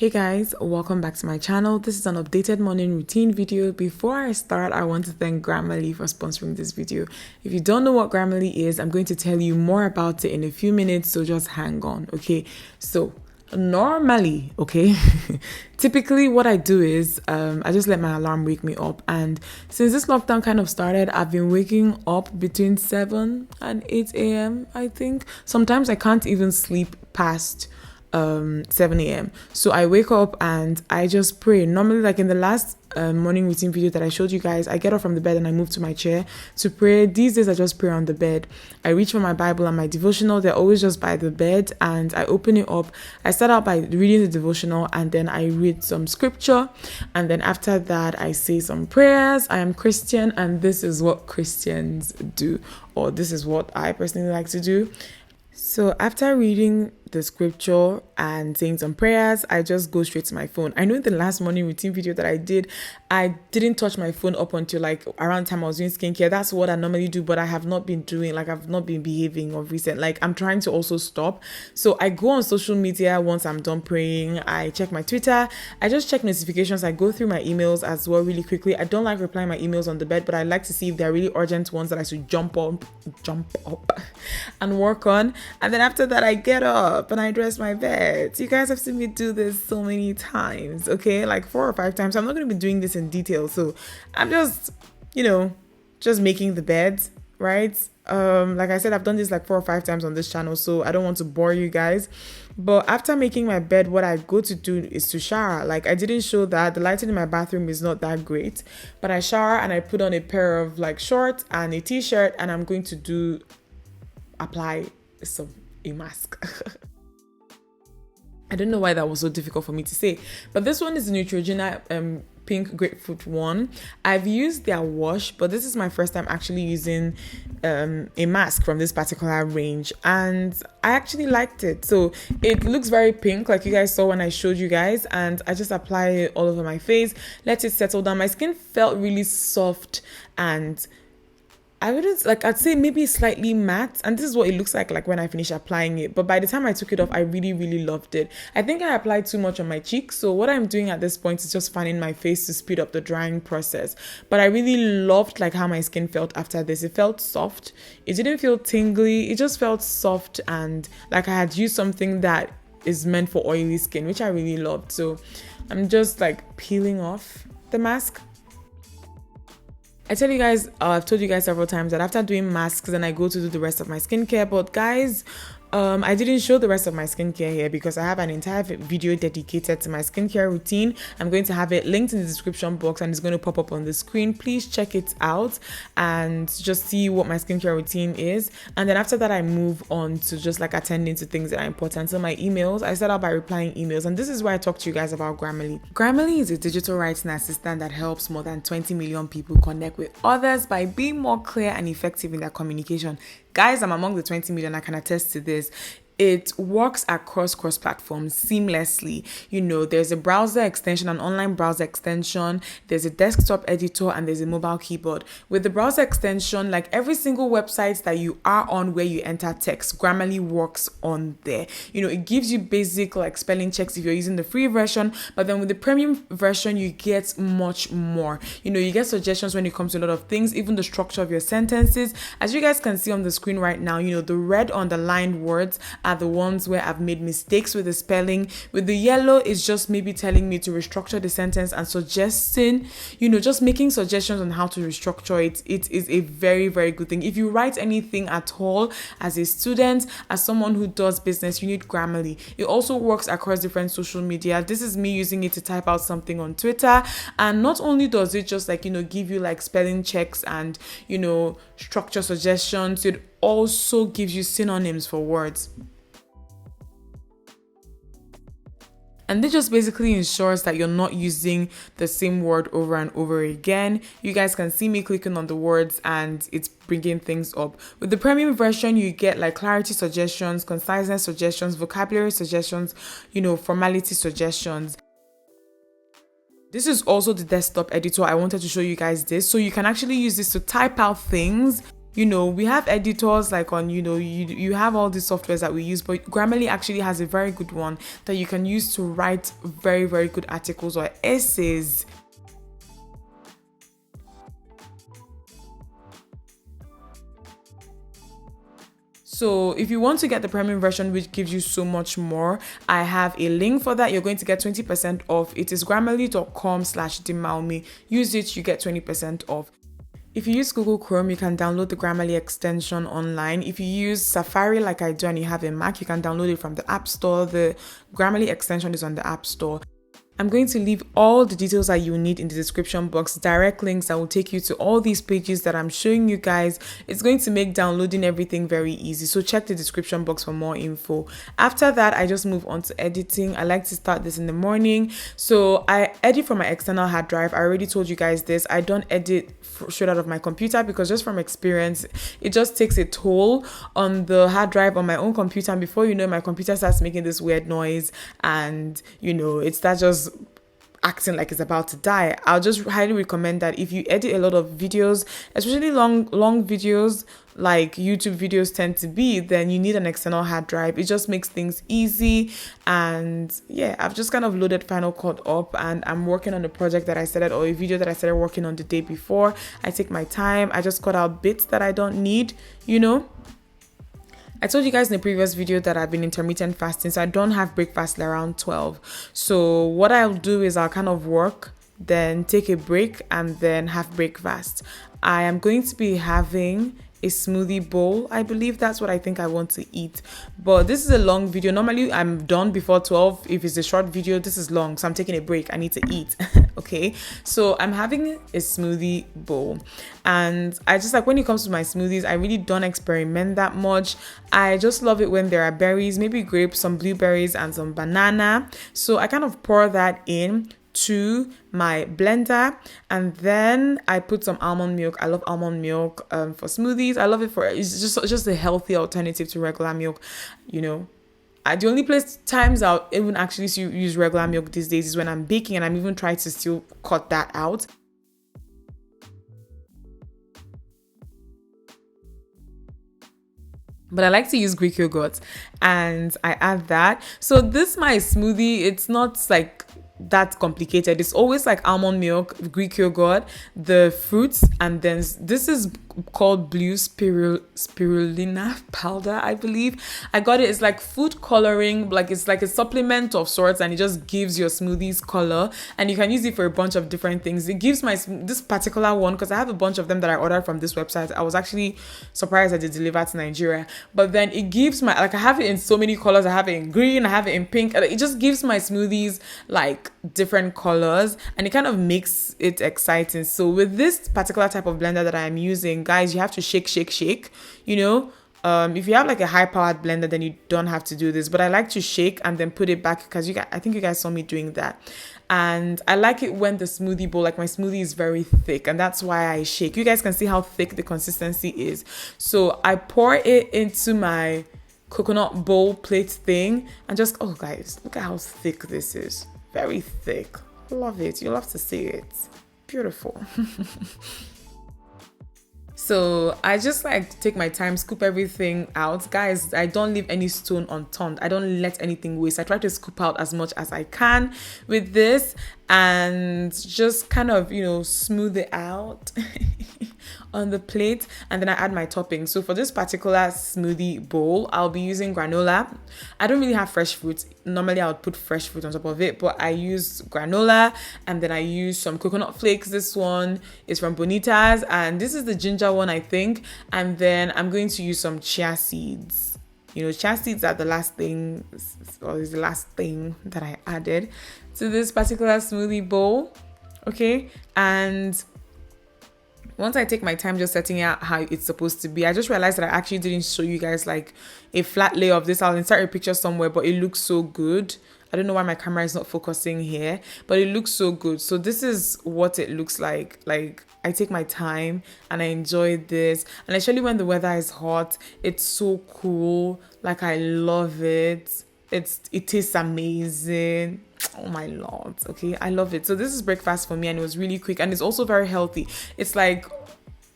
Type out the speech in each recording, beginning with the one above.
Hey guys, welcome back to my channel. This is an updated morning routine video. Before I start, I want to thank Grammarly for sponsoring this video. If you don't know what Grammarly is, I'm going to tell you more about it in a few minutes, so just hang on, okay? So normally, okay, typically what I do is I just let my alarm wake me up, and since this lockdown kind of started, I've been waking up between 7 and 8 a.m. I think sometimes I can't even sleep past 7 a.m. So I wake up and I just pray. Normally, like in the last morning routine video that I showed you guys, I get up from the bed and I move to my chair to pray. These days I just pray on the bed. I reach for my Bible and my devotional. They're always just by the bed, and I open it up. I start out by reading the devotional, and then I read some scripture, and then after that I say some prayers. I am Christian, and this is what Christians do, or this is what I personally like to do. So after reading the scripture and saying some prayers, I just go straight to my phone. I know in the last morning routine video that I didn't touch my phone up until like around the time I was doing skincare. That's what I normally do, but I have not been doing, like I've not been behaving of recent. Like I'm trying to also stop. So I go on social media once I'm done praying. I check my Twitter. I just check notifications. I go through my emails as well really quickly. I don't like replying my emails on the bed, but I like to see if they're really urgent ones that I should jump up and work on. And then after that, I get up and I dress my bed. You guys have seen me do this so many times, okay? Like 4 or 5 times. I'm not going to be doing this in detail. So I'm just, just making the bed, right? Like I said, I've done this like 4 or 5 times on this channel, so I don't want to bore you guys. But after making my bed, what I go to do is to shower. Like I didn't show that the lighting in my bathroom is not that great, but I shower and I put on a pair of like shorts and a t-shirt, and I'm going to apply a mask. I don't know why that was so difficult for me to say, but this one is the Neutrogena pink grapefruit one. I've used their wash, but this is my first time actually using a mask from this particular range, and I actually liked it. So it looks very pink like you guys saw when I showed you guys, and I just apply it all over my face, let it settle down. My skin felt really soft, and I'd say maybe slightly matte, and this is what it looks like when I finish applying it. But by the time I took it off, I really, really loved it. I think I applied too much on my cheeks, so what I'm doing at this point is just fanning my face to speed up the drying process. But I really loved like how my skin felt after this. It felt soft. It didn't feel tingly. It just felt soft, and like I had used something that is meant for oily skin, which I really loved. So I'm just like peeling off the mask. I've told you guys several times that after doing masks, then I go to do the rest of my skincare. But guys, I didn't show the rest of my skincare here because I have an entire video dedicated to my skincare routine. I'm going to have it linked in the description box, and it's going to pop up on the screen. Please check it out and just see what my skincare routine is. And then after that, I move on to just like attending to things that are important. So my emails, I start out by replying emails, and this is where I talk to you guys about Grammarly. Grammarly is a digital writing assistant that helps more than 20 million people connect with others by being more clear and effective in their communication. Guys, I'm among the 20 million. I can attest to this. It works across cross-platforms seamlessly. There's a browser extension, an online browser extension, there's a desktop editor, and there's a mobile keyboard. With the browser extension, like every single website that you are on where you enter text, Grammarly works on there. It gives you basic like spelling checks if you're using the free version, but then with the premium version, you get much more. You get suggestions when it comes to a lot of things, even the structure of your sentences. As you guys can see on the screen right now, the red underlined words are the ones where I've made mistakes with the spelling. With the yellow, it's just maybe telling me to restructure the sentence and suggesting, just making suggestions on how to restructure it. It is a very, very good thing. If you write anything at all as a student, as someone who does business, you need Grammarly. It also works across different social media. This is me using it to type out something on Twitter. And not only does it just give you like spelling checks and, structure suggestions, it also gives you synonyms for words. And this just basically ensures that you're not using the same word over and over again. You guys can see me clicking on the words and it's bringing things up. With the premium version, you get like clarity suggestions, conciseness suggestions, vocabulary suggestions, formality suggestions. This is also the desktop editor. I wanted to show you guys this. So you can actually use this to type out things we have editors like on, you have all these softwares that we use, but Grammarly actually has a very good one that you can use to write very, very good articles or essays. So if you want to get the premium version, which gives you so much more, I have a link for that. You're going to get 20% off. It is grammarly.com/Dimma. Use it, you get 20% off. If you use Google Chrome, you can download the Grammarly extension online. If you use Safari like I do and you have a Mac, you can download it from the App Store. The Grammarly extension is on the App Store. I'm going to leave all the details that you need in the description box, direct links that will take you to all these pages that I'm showing you guys. It's going to make downloading everything very easy. So check the description box for more info. After that, I just move on to editing. I like to start this in the morning. So I edit from my external hard drive. I already told you guys this. I don't edit straight out of my computer because just from experience, it just takes a toll on the hard drive on my own computer. And before you know, my computer starts making this weird noise and, it starts just acting like it's about to die. I'll just highly recommend that if you edit a lot of videos, especially long videos like YouTube videos tend to be, then you need an external hard drive. It just makes things easy. And yeah, I've just kind of loaded Final Cut up and I'm working on a project that I started, or a video that I started working on the day before. I take my time. I just cut out bits that I don't need, I told you guys in the previous video that I've been intermittent fasting, so I don't have breakfast around 12. So what I'll do is I'll kind of work, then take a break, and then have breakfast. I am going to be having a smoothie bowl. I believe that's what I think I want to eat. But this is a long video. Normally I'm done before 12. If it's a short video, this is long. So I'm taking a break. I need to eat. Okay. So I'm having a smoothie bowl. And I just like, when it comes to my smoothies, I really don't experiment that much. I just love it when there are berries, maybe grapes, some blueberries, and some banana. So I kind of pour that in to my blender, and then I put some almond milk. I love almond milk for smoothies. I love it it's just a healthy alternative to regular milk. The only times I'll even actually use regular milk these days is when I'm baking, and I'm even trying to still cut that out. But I like to use Greek yogurt, and I add that. So this my smoothie, it's not like that complicated. It's always like almond milk, Greek yogurt, the fruits, and then this is called blue spirulina powder, I believe. I got it. It's like food coloring, like it's like a supplement of sorts, and it just gives your smoothies color, and you can use it for a bunch of different things. It gives this particular one, because I have a bunch of them that I ordered from this website. I was actually surprised that they delivered to Nigeria, but then it gives I have it in so many colors. I have it in green, I have it in pink. It just gives my smoothies like different colors, and it kind of makes it exciting. So with this particular type of blender that I am using, guys, you have to shake. If you have like a high powered blender, then you don't have to do this, but I like to shake and then put it back, because I think you guys saw me doing that. And I like it when the smoothie bowl, like my smoothie, is very thick, and that's why I shake. You guys can see how thick the consistency is. So I pour it into my coconut bowl plate thing, and just, oh guys, look at how thick this is. Very thick. Love it. You'll have to see it. Beautiful. So I just like to take my time, scoop everything out. Guys, I don't leave any stone unturned. I don't let anything waste. I try to scoop out as much as I can with this, and just kind of, smooth it out on the plate, and then I add my toppings. So for this particular smoothie bowl, I'll be using granola. I don't really have fresh fruits. Normally I would put fresh fruit on top of it, but I use granola, and then I use some coconut flakes. This one is from Bonitas, and this is the ginger one, I think. And then I'm going to use some chia seeds. Chia seeds are the last thing, or is the last thing that I added to this particular smoothie bowl. Okay, and once I take my time just setting out how it's supposed to be, I just realized that I actually didn't show you guys like a flat lay of this. I'll insert a picture somewhere, but it looks so good. I don't know why my camera is not focusing here, but it looks so good. So this is what it looks like. Like, I take my time and I enjoy this. And especially when the weather is hot, it's so cool. Like, I love it. It tastes amazing. Oh my lord. Okay, I love it. So this is breakfast for me, and it was really quick, and it's also very healthy. It's like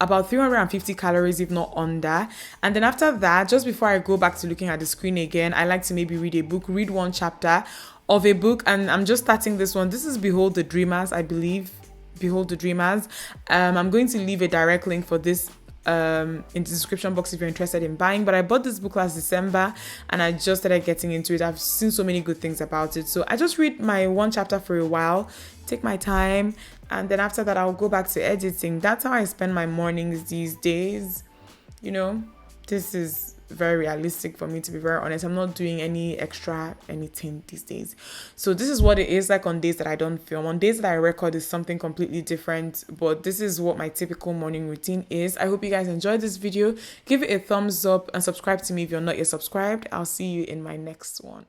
about 350 calories, if not under. And then after that, just before I go back to looking at the screen again, I like to maybe read a book, read one chapter of a book. And I'm just starting this one. This is Behold the Dreamers, I believe. Behold the Dreamers. I'm going to leave a direct link for this in the description box if you're interested in buying. But I bought this book last December and I just started getting into it. I've seen so many good things about it, so I just read my one chapter for a while, take my time, and then after that I'll go back to editing. That's how I spend my mornings these days. This is very realistic for me, to be very honest. I'm not doing any extra anything these days. So this is what it is like on days that I don't film. On days that I record is something completely different, but this is what my typical morning routine is. I hope you guys enjoyed this video. Give it a thumbs up and subscribe to me if you're not yet subscribed. I'll see you in my next one.